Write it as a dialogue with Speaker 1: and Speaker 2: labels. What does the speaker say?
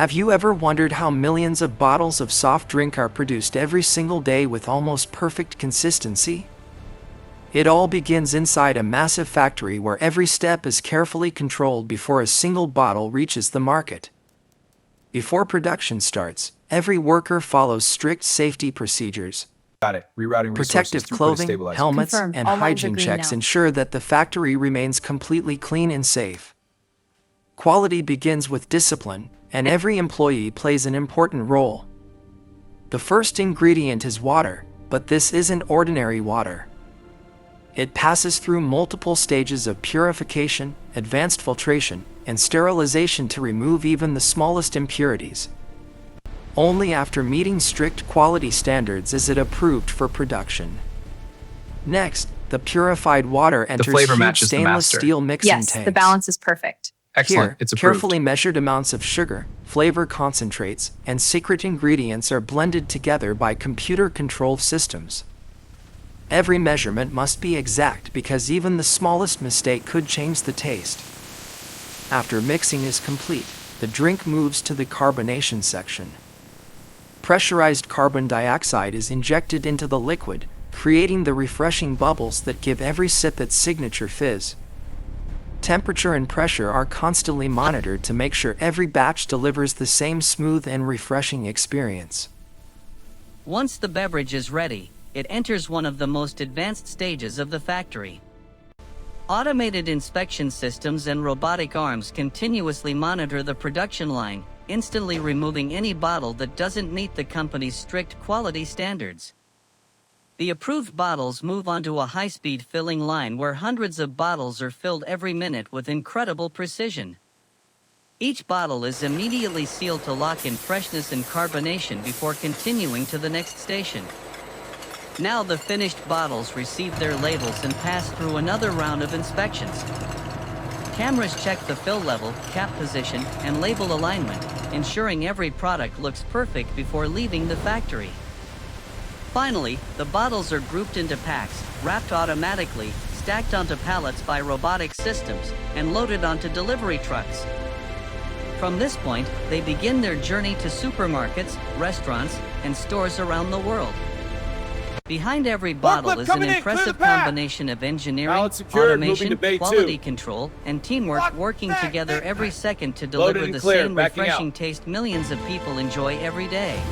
Speaker 1: Have you ever wondered how millions of bottles of soft drink are produced every single day with almost perfect consistency? It all begins inside a massive factory where every step is carefully controlled before a single bottle reaches the market. Before production starts, every worker follows strict safety procedures.
Speaker 2: Got it. Rerouting resources
Speaker 1: Protective
Speaker 2: through
Speaker 1: clothing,
Speaker 2: stabilizer.
Speaker 1: helmets,
Speaker 3: Confirmed.
Speaker 1: and
Speaker 3: All lines are
Speaker 1: hygiene
Speaker 3: green
Speaker 1: checks
Speaker 3: now.
Speaker 1: ensure that the factory remains completely clean and safe. Quality begins with discipline, and every employee plays an important role. The first ingredient is water, but this isn't ordinary water. It passes through multiple stages of purification, advanced filtration, and sterilization to remove even the smallest impurities. Only after meeting strict quality standards is it approved for production. Next, the purified water enters
Speaker 2: flavor
Speaker 1: huge
Speaker 2: matches the
Speaker 1: stainless
Speaker 2: master.
Speaker 1: steel mixing
Speaker 3: Yes,
Speaker 1: tanks.
Speaker 3: the balance is perfect.
Speaker 2: Excellent.
Speaker 1: Here,
Speaker 2: It's approved.
Speaker 1: carefully measured amounts of sugar, flavor concentrates, and secret ingredients are blended together by computer-controlled systems. Every measurement must be exact because even the smallest mistake could change the taste. After mixing is complete, the drink moves to the carbonation section. Pressurized carbon dioxide is injected into the liquid, creating the refreshing bubbles that give every sip its signature fizz. Temperature and pressure are constantly monitored to make sure every batch delivers the same smooth and refreshing experience.
Speaker 4: Once the beverage is ready, it enters one of the most advanced stages of the factory. Automated inspection systems and robotic arms continuously monitor the production line, instantly removing any bottle that doesn't meet the company's strict quality standards. The approved bottles move onto a high-speed filling line where hundreds of bottles are filled every minute with incredible precision. Each bottle is immediately sealed to lock in freshness and carbonation before continuing to the next station. Now the finished bottles receive their labels and pass through another round of inspections. Cameras check the fill level, cap position, and label alignment, ensuring every product looks perfect before leaving the factory. Finally, the bottles are grouped into packs, wrapped automatically, stacked onto pallets by robotic systems, and loaded onto delivery trucks. From this point, they begin their journey to supermarkets, restaurants, and stores around the world. Behind every bottle is an impressive combination of engineering, automation, quality control, and teamwork working together every second to deliver the same refreshing taste millions of people enjoy every day.